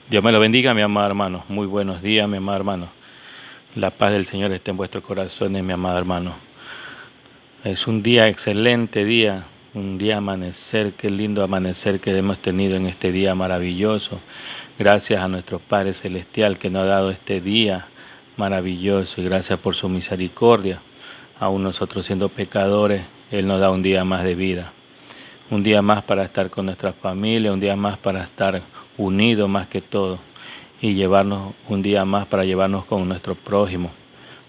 Dios me lo bendiga, mi amado hermano. Muy buenos días, mi amado hermano. La paz del Señor esté en vuestros corazones, mi amado hermano. Es un día, excelente día, un día amanecer, qué lindo amanecer que hemos tenido en este día maravilloso. Gracias a nuestro Padre Celestial que nos ha dado este día maravilloso y gracias por su misericordia. Aún nosotros siendo pecadores, Él nos da un día más de vida. Un día más para estar con nuestra familia, un día más para estar unidos más que todo y llevarnos un día más para llevarnos con nuestro prójimo,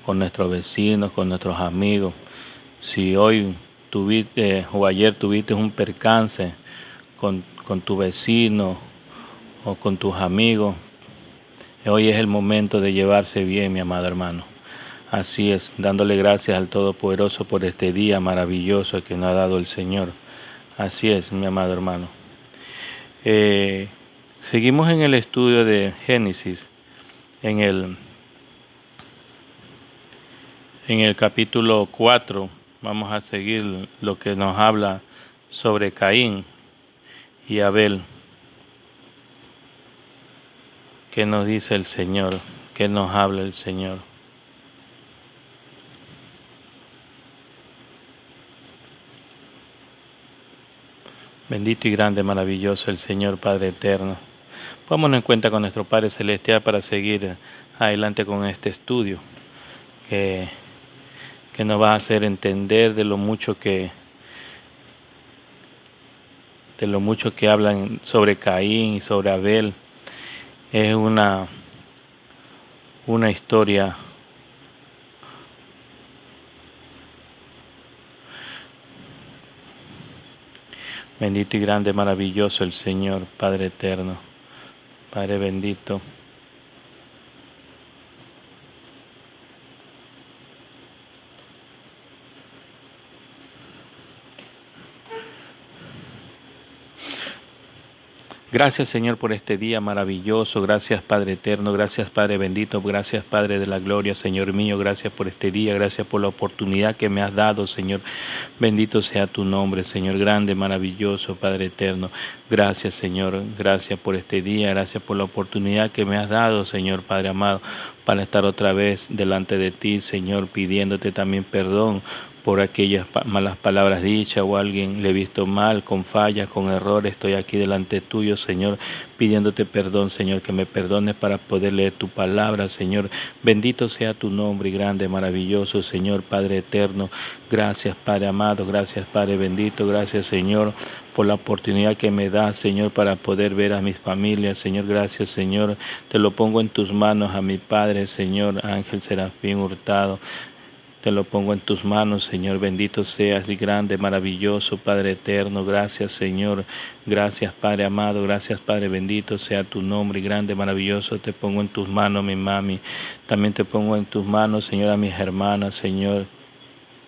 con nuestros vecinos, con nuestros amigos. Si hoy tuviste o ayer tuviste un percance con tu vecino o con tus amigos, hoy es el momento de llevarse bien, mi amado hermano. Así es, dándole gracias al Todopoderoso por este día maravilloso que nos ha dado el Señor. Así es, mi amado hermano. Seguimos en el estudio de Génesis, en el capítulo 4. Vamos a seguir lo que nos habla sobre Caín y Abel. ¿Qué nos dice el Señor? ¿Qué nos habla el Señor? Bendito y grande, maravilloso el Señor Padre eterno. Pónganos en cuenta con nuestro Padre Celestial para seguir adelante con este estudio que nos va a hacer entender de lo mucho que hablan sobre Caín y sobre Abel. Es una historia bendito y grande, maravilloso el Señor, Padre eterno, Padre bendito. Gracias, Señor, por este día maravilloso. Gracias, Padre eterno. Gracias, Padre bendito. Gracias, Padre de la gloria, Señor mío. Gracias por este día. Gracias por la oportunidad que me has dado, Señor. Bendito sea tu nombre, Señor grande, maravilloso, Padre eterno. Gracias, Señor. Gracias por este día. Gracias por la oportunidad que me has dado, Señor, Padre amado, para estar otra vez delante de ti, Señor, pidiéndote también perdón por aquellas malas palabras dichas o alguien le he visto mal, con fallas, con errores. Estoy aquí delante tuyo, Señor, pidiéndote perdón, Señor, que me perdones para poder leer tu palabra, Señor. Bendito sea tu nombre, grande, maravilloso, Señor, Padre eterno. Gracias, Padre amado, gracias, Padre bendito, gracias, Señor, por la oportunidad que me das, Señor, para poder ver a mis familias, Señor. Gracias, Señor. Te lo pongo en tus manos a mi Padre, Señor, Ángel Serafín Hurtado. Te lo pongo en tus manos, Señor. Bendito seas y grande, maravilloso, Padre eterno. Gracias, Señor. Gracias, Padre amado. Gracias, Padre bendito sea tu nombre. Grande, maravilloso. Te pongo en tus manos, mi mami. También te pongo en tus manos, Señor, a mis hermanas, Señor.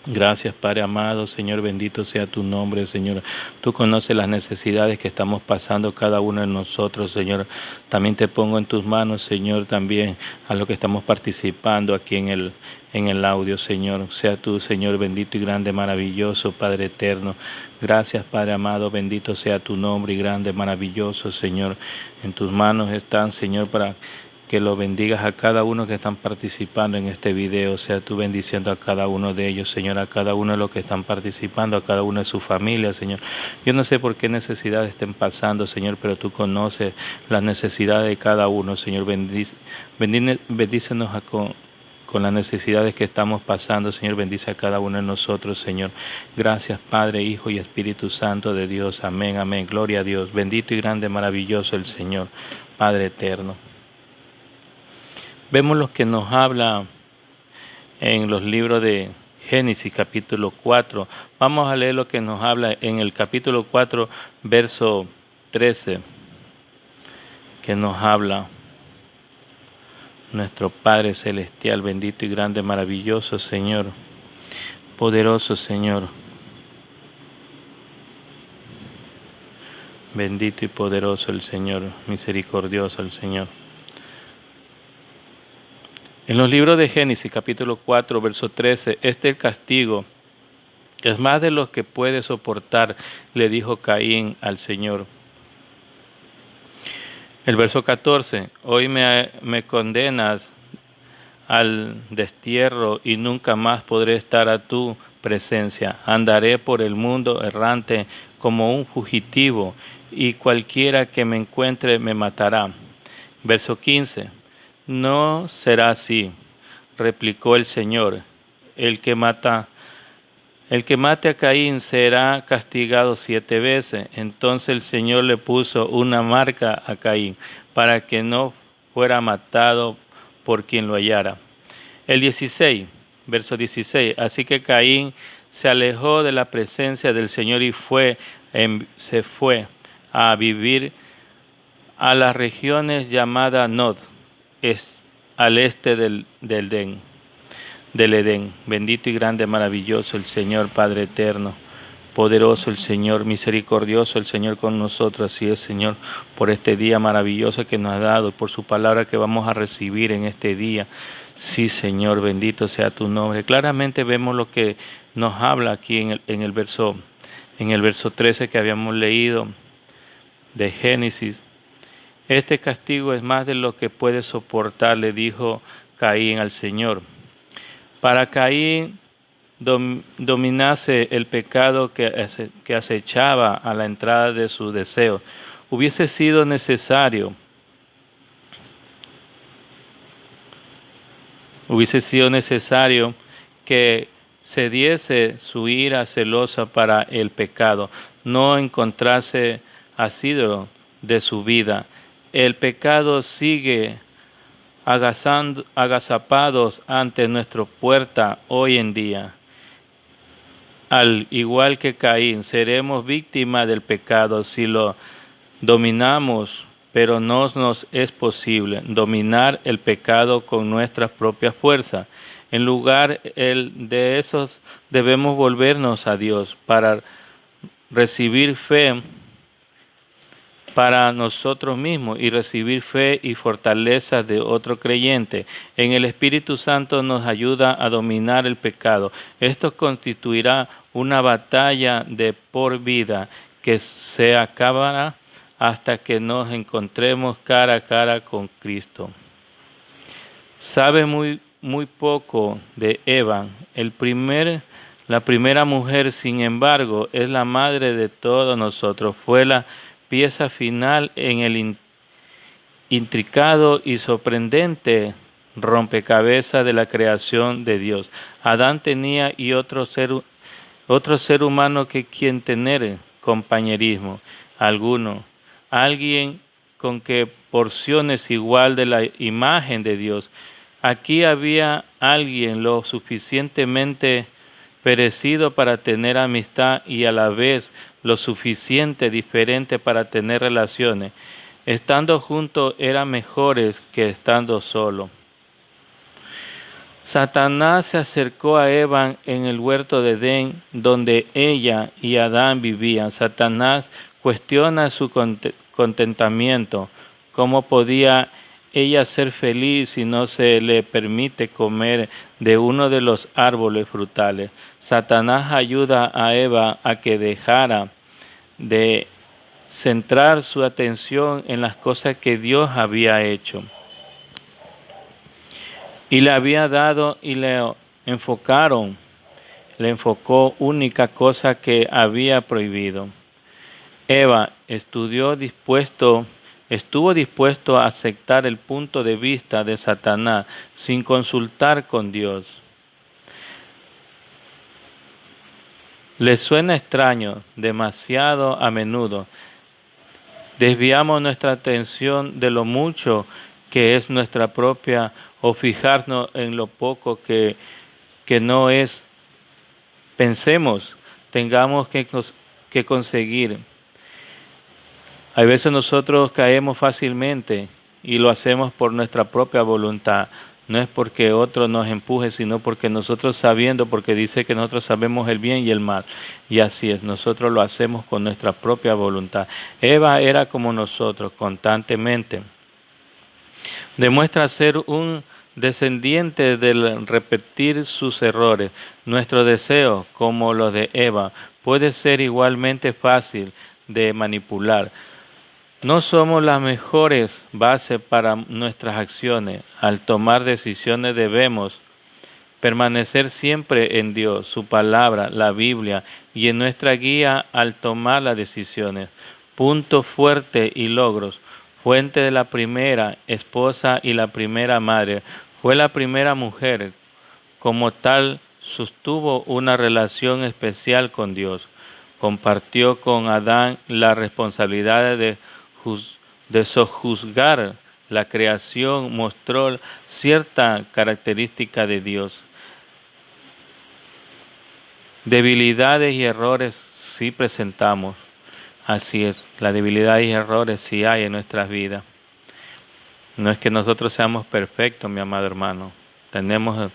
Gracias, Padre amado, Señor, bendito sea tu nombre, Señor. Tú conoces las necesidades que estamos pasando cada uno de nosotros, Señor. También te pongo en tus manos, Señor, también a lo que estamos participando aquí en el audio, Señor. Sea tú, Señor, bendito y grande, maravilloso, Padre eterno. Gracias, Padre amado, bendito sea tu nombre y grande, maravilloso, Señor. En tus manos están, Señor, para que lo bendigas a cada uno que están participando en este video. Sea tú bendiciendo a cada uno de ellos, Señor, a cada uno de los que están participando, a cada uno de sus familias, Señor. Yo no sé por qué necesidades estén pasando, Señor, pero tú conoces las necesidades de cada uno, Señor. Bendícenos con las necesidades que estamos pasando, Señor. Bendice a cada uno de nosotros, Señor. Gracias, Padre, Hijo y Espíritu Santo de Dios. Amén, amén. Gloria a Dios. Bendito y grande, maravilloso el Señor, Padre eterno. Vemos lo que nos habla en los libros de Génesis capítulo 4. Vamos a leer lo que nos habla en el capítulo 4, verso 13, que nos habla nuestro Padre Celestial, bendito y grande, maravilloso Señor, poderoso Señor, bendito y poderoso el Señor, misericordioso el Señor. En los libros de Génesis, capítulo 4, verso 13, el castigo es más de lo que puede soportar, le dijo Caín al Señor. El verso 14, hoy me condenas al destierro y nunca más podré estar a tu presencia. Andaré por el mundo errante como un fugitivo y cualquiera que me encuentre me matará. Verso 15, no será así, replicó el Señor. El que mate a Caín será castigado 7 veces. Entonces el Señor le puso una marca a Caín para que no fuera matado por quien lo hallara. El 16, verso 16. Así que Caín se alejó de la presencia del Señor y se fue a vivir a las regiones llamadas Nod, al este del Edén. Bendito y grande, maravilloso el Señor, Padre eterno, poderoso el Señor, misericordioso el Señor con nosotros. Así es, Señor, por este día maravilloso que nos ha dado y por su palabra que vamos a recibir en este día. Sí, Señor, bendito sea tu nombre. Claramente vemos lo que nos habla aquí en el verso 13 que habíamos leído de Génesis. Este castigo es más de lo que puede soportar, le dijo Caín al Señor. Para Caín dominase el pecado que acechaba a la entrada de su deseo, hubiese sido necesario que cediese su ira celosa para el pecado, no encontrase asidero de su vida. El pecado sigue agazapados ante nuestra puerta hoy en día. Al igual que Caín, seremos víctimas del pecado si lo dominamos, pero no nos es posible dominar el pecado con nuestras propias fuerzas. En lugar de esos, debemos volvernos a Dios para recibir fe para nosotros mismos y recibir fe y fortaleza de otro creyente. En el Espíritu Santo nos ayuda a dominar el pecado. Esto constituirá una batalla de por vida que se acabará hasta que nos encontremos cara a cara con Cristo. Sabe muy poco de Eva. La primera mujer, sin embargo, es la madre de todos nosotros. Fue la pieza final en el intricado y sorprendente rompecabezas de la creación de Dios. Adán tenía y otro ser humano que quien tener compañerismo alguno, alguien con que porciones igual de la imagen de Dios. Aquí había alguien lo suficientemente perecido para tener amistad y a la vez lo suficiente diferente para tener relaciones. Estando juntos eran mejores que estando solo. Satanás se acercó a Eva en el huerto de Edén, donde ella y Adán vivían. Satanás cuestiona su contentamiento. ¿Cómo podía ella ser feliz si no se le permite comer de uno de los árboles frutales? Satanás ayuda a Eva a que dejara de centrar su atención en las cosas que Dios había hecho y le había dado y le enfocó única cosa que había prohibido. Eva estuvo dispuesto a aceptar el punto de vista de Satanás sin consultar con Dios. ¿Les suena extraño? Demasiado a menudo desviamos nuestra atención de lo mucho que es nuestra propia o fijarnos en lo poco que no es. Pensemos, tengamos que conseguir. A veces nosotros caemos fácilmente y lo hacemos por nuestra propia voluntad. No es porque otro nos empuje, sino porque nosotros porque dice que nosotros sabemos el bien y el mal. Y así es, nosotros lo hacemos con nuestra propia voluntad. Eva era como nosotros, constantemente. Demuestra ser un descendiente del repetir sus errores. Nuestro deseo, como los de Eva, puede ser igualmente fácil de manipular. No somos las mejores bases para nuestras acciones. Al tomar decisiones debemos permanecer siempre en Dios, su palabra, la Biblia y en nuestra guía al tomar las decisiones. Punto fuerte y logros. Fuente de la primera esposa y la primera madre. Fue la primera mujer. Como tal, sostuvo una relación especial con Dios. Compartió con Adán la responsabilidad de sojuzgar la creación, mostró cierta característica de Dios. Debilidades y errores sí presentamos. Así es, la debilidad y errores sí hay en nuestras vidas. No es que nosotros seamos perfectos, mi amado hermano. Tenemos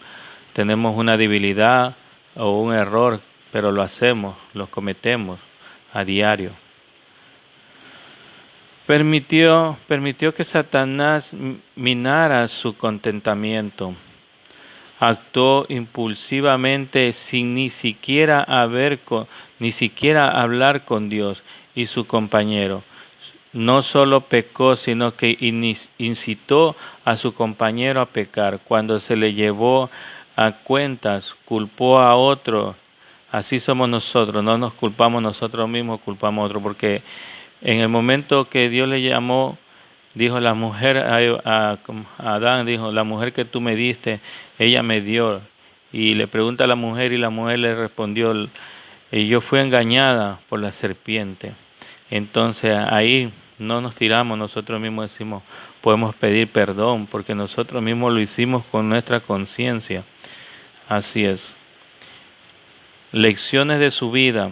una debilidad o un error, pero lo hacemos, lo cometemos a diario. Permitió que Satanás minara su contentamiento. Actuó impulsivamente sin ni siquiera hablar con Dios y su compañero. No solo pecó, sino que incitó a su compañero a pecar. Cuando se le llevó a cuentas, culpó a otro. Así somos nosotros, no nos culpamos nosotros mismos, culpamos a otro, porque en el momento que Dios le llamó, dijo la mujer a Adán, dijo, la mujer que tú me diste, ella me dio. Y le pregunta a la mujer y la mujer le respondió, yo fui engañada por la serpiente. Entonces ahí no nos tiramos, nosotros mismos decimos, podemos pedir perdón porque nosotros mismos lo hicimos con nuestra conciencia. Así es. Lecciones de su vida.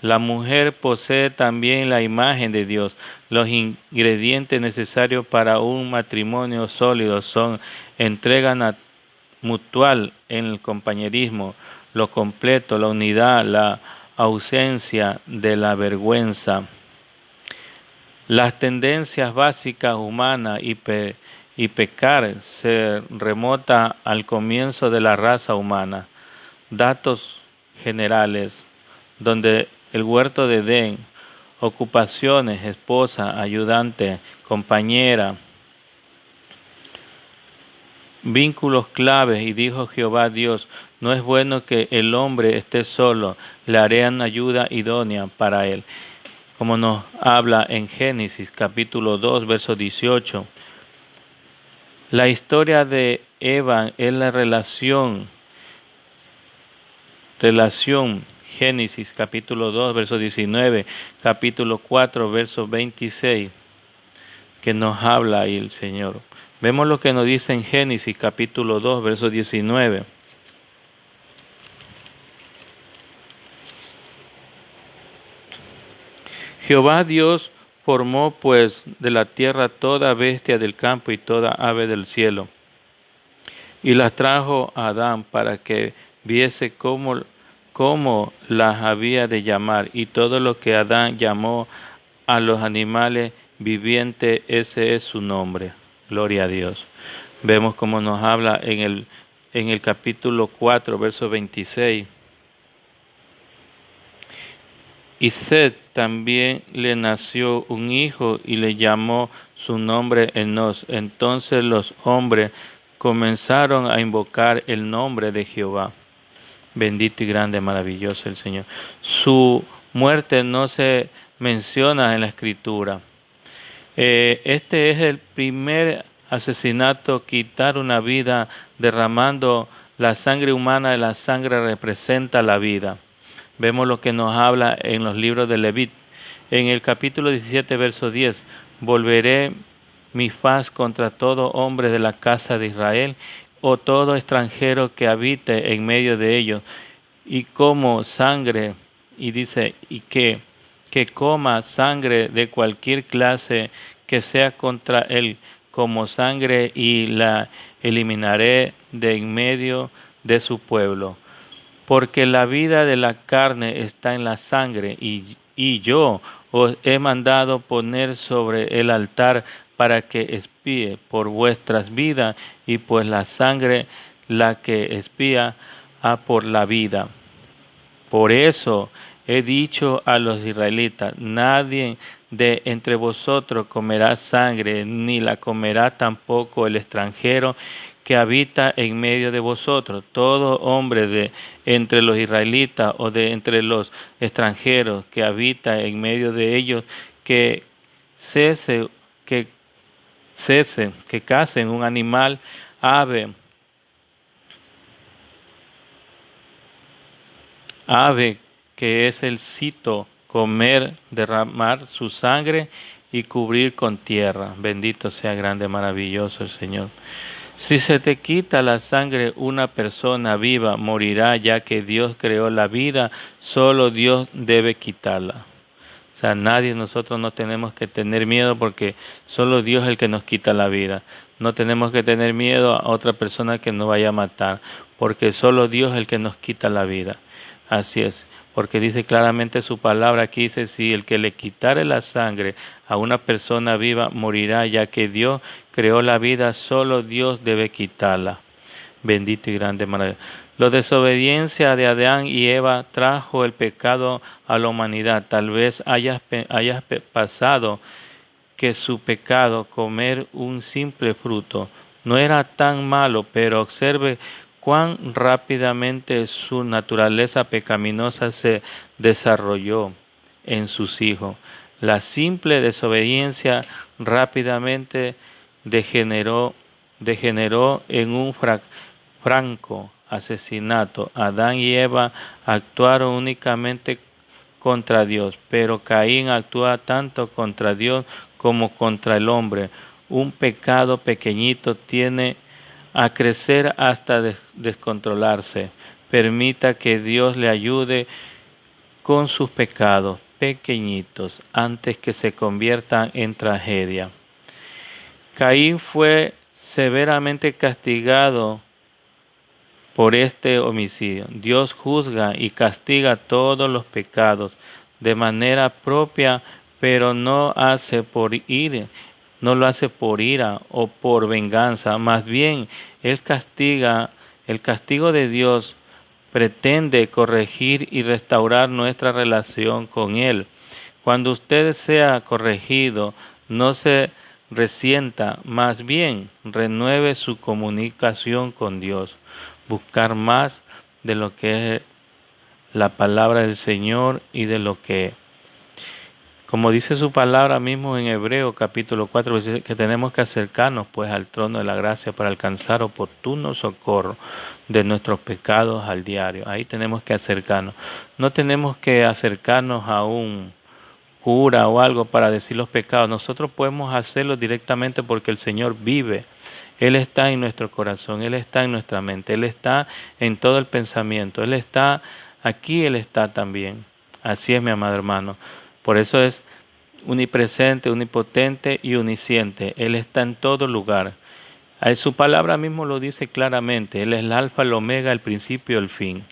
La mujer posee también la imagen de Dios. Los ingredientes necesarios para un matrimonio sólido son entrega mutual en el compañerismo, lo completo, la unidad, la ausencia de la vergüenza. Las tendencias básicas humanas y pecar se remota al comienzo de la raza humana. Datos generales, donde el huerto de Edén, ocupaciones, esposa, ayudante, compañera, vínculos claves, y dijo Jehová Dios, no es bueno que el hombre esté solo, le haré una ayuda idónea para él. Como nos habla en Génesis capítulo 2, verso 18. La historia de Eva es la relación Génesis capítulo 2, verso 19, capítulo 4, verso 26, que nos habla ahí el Señor. Vemos lo que nos dice en Génesis capítulo 2, verso 19. Jehová Dios formó pues de la tierra toda bestia del campo y toda ave del cielo, y las trajo a Adán para que viese cómo las había de llamar, y todo lo que Adán llamó a los animales vivientes, ese es su nombre. Gloria a Dios. Vemos cómo nos habla en el capítulo 4, verso 26. Y Set también le nació un hijo y le llamó su nombre Enos. Entonces los hombres comenzaron a invocar el nombre de Jehová. Bendito y grande, maravilloso el Señor. Su muerte no se menciona en la Escritura. Este es el primer asesinato, quitar una vida derramando la sangre humana, y la sangre representa la vida. Vemos lo que nos habla en los libros de Levit. En el capítulo 17, verso 10, volveré mi faz contra todo hombre de la casa de Israel, o todo extranjero que habite en medio de ellos, y como sangre, y dice, y que coma sangre de cualquier clase que sea contra él, como sangre, y la eliminaré de en medio de su pueblo. Porque la vida de la carne está en la sangre, y yo os he mandado poner sobre el altar para que espíe por vuestras vidas, y pues la sangre la que espía por la vida. Por eso he dicho a los israelitas, nadie de entre vosotros comerá sangre, ni la comerá tampoco el extranjero que habita en medio de vosotros. Todo hombre de entre los israelitas o de entre los extranjeros que habita en medio de ellos, que cese, que que casen un animal, ave que es el cito, comer, derramar su sangre y cubrir con tierra. Bendito sea grande, maravilloso el Señor. Si se te quita la sangre, una persona viva morirá, ya que Dios creó la vida, solo Dios debe quitarla. O sea, nosotros no tenemos que tener miedo porque solo Dios es el que nos quita la vida. No tenemos que tener miedo a otra persona que nos vaya a matar, porque solo Dios es el que nos quita la vida. Así es, porque dice claramente su palabra aquí, dice, si el que le quitare la sangre a una persona viva morirá, ya que Dios creó la vida, solo Dios debe quitarla. Bendito y grande maravilloso. La desobediencia de Adán y Eva trajo el pecado a la humanidad. Tal vez hayas pasado que su pecado, comer un simple fruto, no era tan malo, pero observe cuán rápidamente su naturaleza pecaminosa se desarrolló en sus hijos. La simple desobediencia rápidamente degeneró en un franco asesinato. Adán y Eva actuaron únicamente contra Dios, pero Caín actúa tanto contra Dios como contra el hombre. Un pecado pequeñito tiene a crecer hasta descontrolarse. Permita que Dios le ayude con sus pecados pequeñitos antes que se conviertan en tragedia. Caín fue severamente castigado por este homicidio. Dios juzga y castiga todos los pecados de manera propia, pero no lo hace por ira o por venganza. Más bien, el castigo de Dios pretende corregir y restaurar nuestra relación con Él. Cuando usted sea corregido, no se resienta, más bien renueve su comunicación con Dios. Buscar más de lo que es la palabra del Señor y de lo que, como dice su palabra mismo en Hebreo capítulo 4, dice que tenemos que acercarnos pues al trono de la gracia para alcanzar oportuno socorro de nuestros pecados al diario. Ahí tenemos que acercarnos. No tenemos que acercarnos a un cura o algo para decir los pecados. Nosotros podemos hacerlo directamente porque el Señor vive. Él está en nuestro corazón, Él está en nuestra mente, Él está en todo el pensamiento, Él está aquí, Él está también. Así es, mi amado hermano. Por eso es omnipresente, omnipotente y omnisciente. Él está en todo lugar. Su palabra mismo lo dice claramente. Él es el alfa, el omega, el principio, el fin.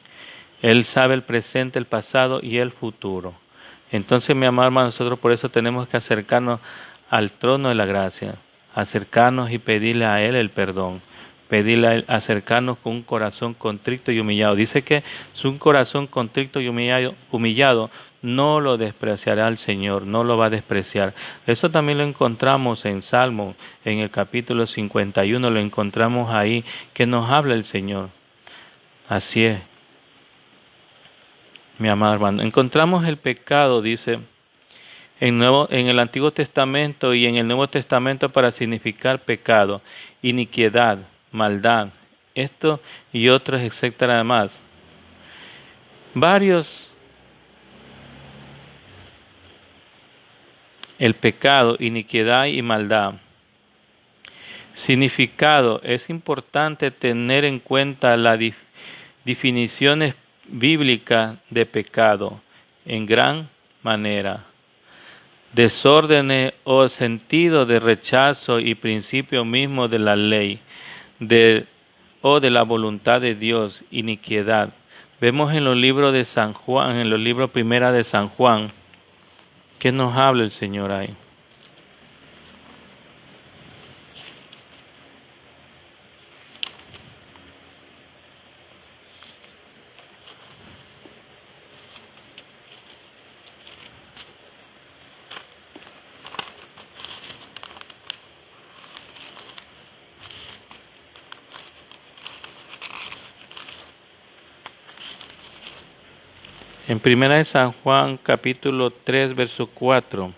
Él sabe el presente, el pasado y el futuro. Entonces, mi amado hermano, nosotros por eso tenemos que acercarnos al trono de la gracia, acercarnos y pedirle a Él el perdón, pedirle a Él, acercarnos con un corazón contrito y humillado. Dice que es un corazón contrito y humillado no lo despreciará el Señor, no lo va a despreciar. Eso también lo encontramos en Salmo, en el capítulo 51, lo encontramos ahí, que nos habla el Señor. Así es, mi amado hermano. Encontramos el pecado, dice, en el Antiguo Testamento y en el Nuevo Testamento para significar pecado, iniquidad, maldad, esto y otros, etcétera, más. El pecado, iniquidad y maldad. Significado. Es importante tener en cuenta las definiciones bíblicas de pecado en gran manera. Desórdenes o sentido de rechazo y principio mismo de la ley o de la voluntad de Dios, iniquidad. Vemos en los libros de San Juan, en los libros primera de San Juan, ¿qué nos habla el Señor ahí? En Primera de San Juan, capítulo 3, verso 4.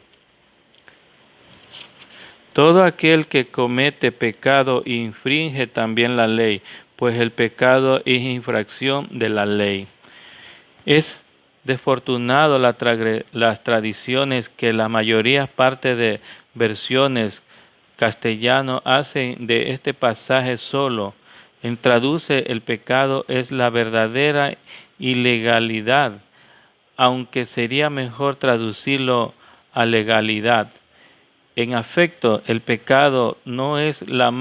Todo aquel que comete pecado infringe también la ley, pues el pecado es infracción de la ley. Es desafortunado las tradiciones que la mayoría parte de versiones castellano hacen de este pasaje solo. Traduce el pecado es la verdadera ilegalidad, aunque sería mejor traducirlo a legalidad. En efecto, el pecado no es la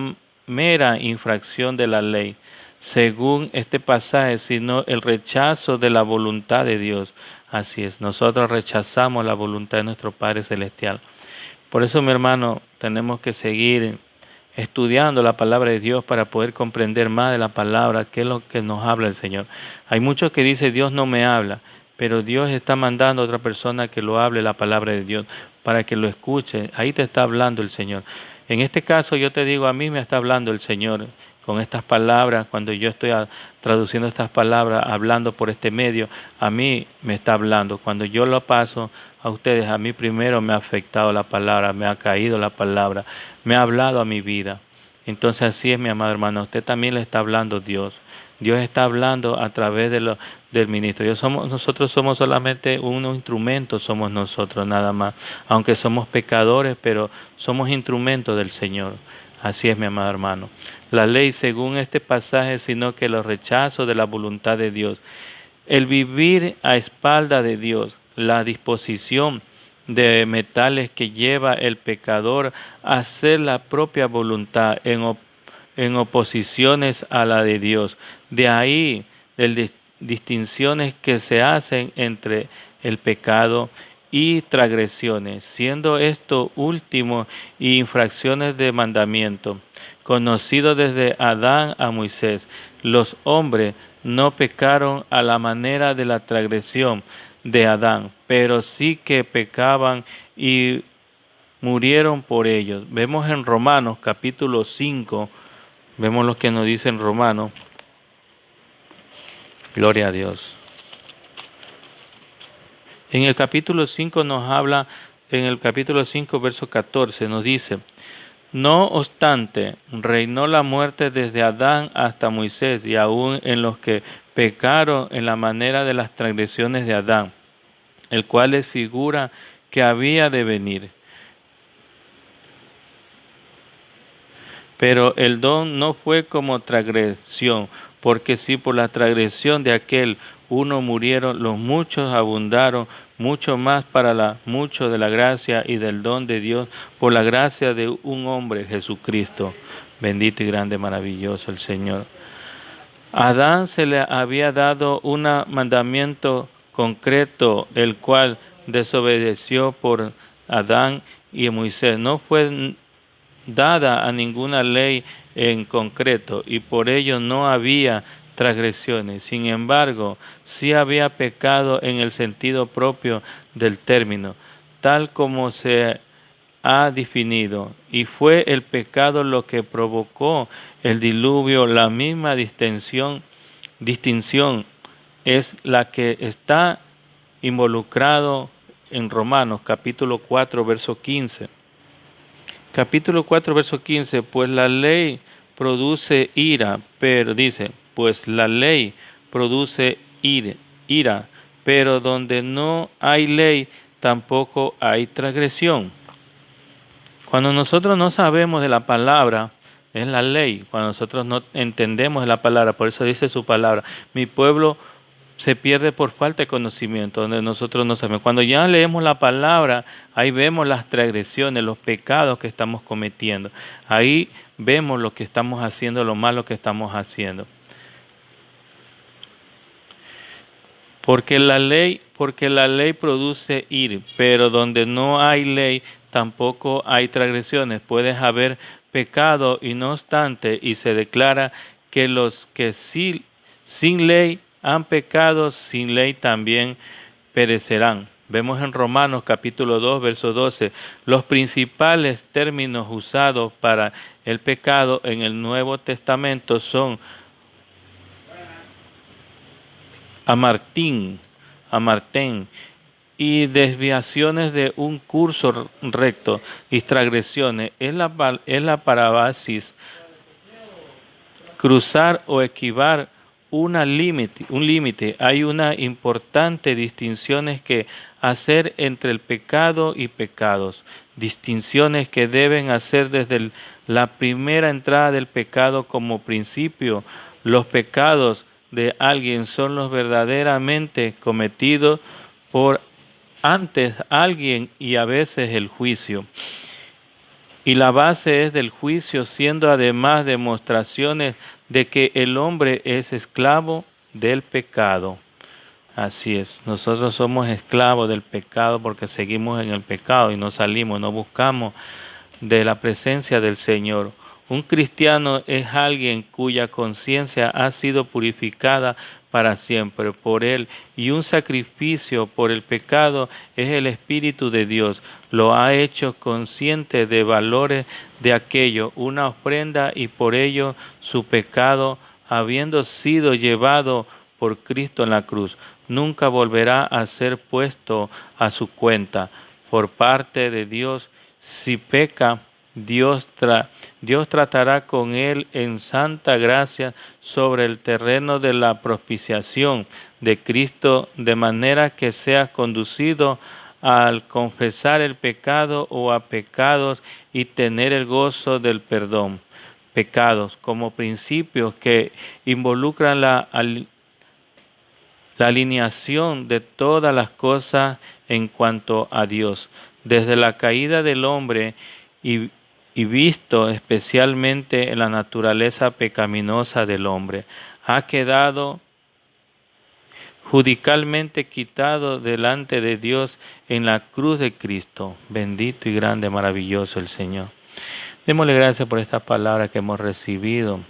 mera infracción de la ley, según este pasaje, sino el rechazo de la voluntad de Dios. Así es, nosotros rechazamos la voluntad de nuestro Padre Celestial. Por eso, mi hermano, tenemos que seguir estudiando la palabra de Dios para poder comprender más de la palabra, qué es lo que nos habla el Señor. Hay muchos que dicen, Dios no me habla, pero Dios está mandando a otra persona que lo hable la palabra de Dios, para que lo escuche. Ahí te está hablando el Señor. En este caso yo te digo, a mí me está hablando el Señor con estas palabras. Cuando yo estoy traduciendo estas palabras, hablando por este medio, a mí me está hablando. Cuando yo lo paso a ustedes, a mí primero me ha afectado la palabra, me ha caído la palabra, me ha hablado a mi vida. Entonces así es, mi amado hermano, a usted también le está hablando Dios. Dios está hablando a través del ministro. Nosotros somos solamente un instrumento, somos nosotros nada más. Aunque somos pecadores, pero somos instrumentos del Señor. Así es, mi amado hermano. La ley, según este pasaje, sino que los rechazos de la voluntad de Dios. El vivir a espalda de Dios, la disposición de metales que lleva el pecador a hacer la propia voluntad en oposiciones a la de Dios. De ahí distinciones que se hacen entre el pecado y transgresiones, siendo esto último infracciones de mandamiento, conocido desde Adán a Moisés. Los hombres no pecaron a la manera de la transgresión de Adán, pero sí que pecaban y murieron por ellos. Vemos en Romanos capítulo 5, vemos lo que nos dice en Romanos. Gloria a Dios. En el capítulo 5 nos habla, en el capítulo 5, verso 14, nos dice: no obstante, reinó la muerte desde Adán hasta Moisés, y aún en los que pecaron en la manera de las transgresiones de Adán, el cual es figura que había de venir. Pero el don no fue como transgresión, porque si por la transgresión de aquel uno murieron, los muchos abundaron, mucho más para mucho de la gracia y del don de Dios, por la gracia de un hombre, Jesucristo. Bendito y grande, maravilloso el Señor. A Adán se le había dado un mandamiento concreto, el cual desobedeció por Adán y Moisés. No fue dada a ninguna ley en concreto, y por ello no había transgresiones. Sin embargo, sí había pecado en el sentido propio del término, tal como se ha definido, y fue el pecado lo que provocó el diluvio. La misma distinción es la que está involucrado en Romanos capítulo 4, verso 15. Capítulo 4, verso 15, pues la ley produce ira, pero dice, pues la ley produce ira, pero donde no hay ley, tampoco hay transgresión. Cuando nosotros no sabemos de la palabra, es la ley. Cuando nosotros no entendemos de la palabra, por eso dice su palabra, mi pueblo se pierde por falta de conocimiento, donde nosotros no sabemos. Cuando ya leemos la palabra, ahí vemos las transgresiones, los pecados que estamos cometiendo. Ahí vemos lo que estamos haciendo, lo malo que estamos haciendo. Porque la ley produce ira, pero donde no hay ley, tampoco hay transgresiones. Puedes haber pecado y no obstante, y se declara que los que sí, sin ley han pecado, sin ley también perecerán. Vemos en Romanos capítulo 2, verso 12, los principales términos usados para el pecado en el Nuevo Testamento son amartín, amartén, y desviaciones de un curso recto y transgresiones. Es la parábasis, cruzar o esquivar un límite. Hay una importante distinciones que hacer entre el pecado y pecados. Distinciones que deben hacer desde la primera entrada del pecado como principio. Los pecados de alguien son los verdaderamente cometidos por antes alguien y a veces el juicio. Y la base es del juicio, siendo además demostraciones de que el hombre es esclavo del pecado. Así es, nosotros somos esclavos del pecado porque seguimos en el pecado y no salimos, no buscamos de la presencia del Señor. Un cristiano es alguien cuya conciencia ha sido purificada para siempre por Él, y un sacrificio por el pecado es el Espíritu de Dios. Lo ha hecho consciente de valores de aquello, una ofrenda, y por ello su pecado, habiendo sido llevado por Cristo en la cruz, nunca volverá a ser puesto a su cuenta por parte de Dios. Si peca, Dios tratará con él en santa gracia sobre el terreno de la propiciación de Cristo, de manera que sea conducido al confesar el pecado o a pecados y tener el gozo del perdón. Pecados como principios que involucran la alineación de todas las cosas en cuanto a Dios. Desde la caída del hombre y visto especialmente en la naturaleza pecaminosa del hombre, ha quedado judicialmente quitado delante de Dios en la cruz de Cristo. Bendito y grande, maravilloso el Señor. Démosle gracias por esta palabra que hemos recibido.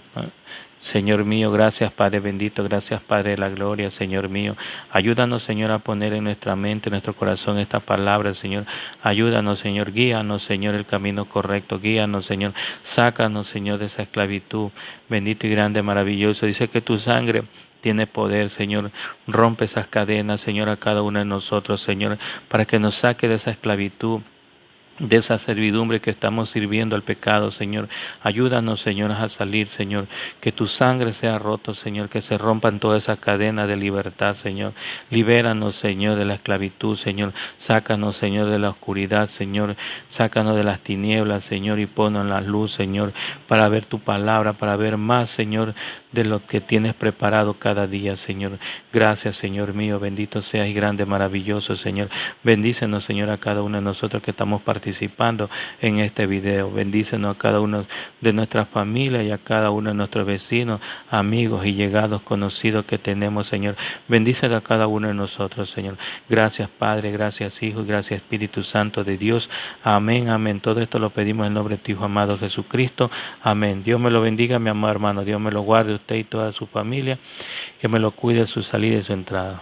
Señor mío, gracias Padre bendito, gracias Padre de la gloria, Señor mío. Ayúdanos, Señor, a poner en nuestra mente, en nuestro corazón esta palabra, Señor. Ayúdanos, Señor, guíanos, Señor, el camino correcto. Guíanos, Señor. Sácanos, Señor, de esa esclavitud. Bendito y grande, maravilloso. Dice que tu sangre tiene poder, Señor. Rompe esas cadenas, Señor, a cada uno de nosotros, Señor, para que nos saque de esa esclavitud, de esa servidumbre que estamos sirviendo al pecado, Señor. Ayúdanos, Señor, a salir, Señor. Que tu sangre sea roto, Señor. Que se rompan todas esas cadenas de libertad, Señor. Libéranos, Señor, de la esclavitud, Señor. Sácanos, Señor, de la oscuridad, Señor. Sácanos de las tinieblas, Señor, y ponnos en la luz, Señor, para ver tu palabra, para ver más, Señor, de lo que tienes preparado cada día, Señor. Gracias, Señor mío. Bendito seas y grande, maravilloso, Señor. Bendícenos, Señor, a cada uno de nosotros que estamos participando en este video. Bendícenos a cada uno de nuestras familias y a cada uno de nuestros vecinos, amigos y llegados conocidos que tenemos, Señor. Bendícenos a cada uno de nosotros, Señor. Gracias, Padre, gracias, Hijo, y gracias, Espíritu Santo de Dios. Amén, amén. Todo esto lo pedimos en nombre de tu Hijo amado Jesucristo. Amén. Dios me lo bendiga, mi amado hermano. Dios me lo guarde usted y toda su familia. Que me lo cuide su salida y su entrada.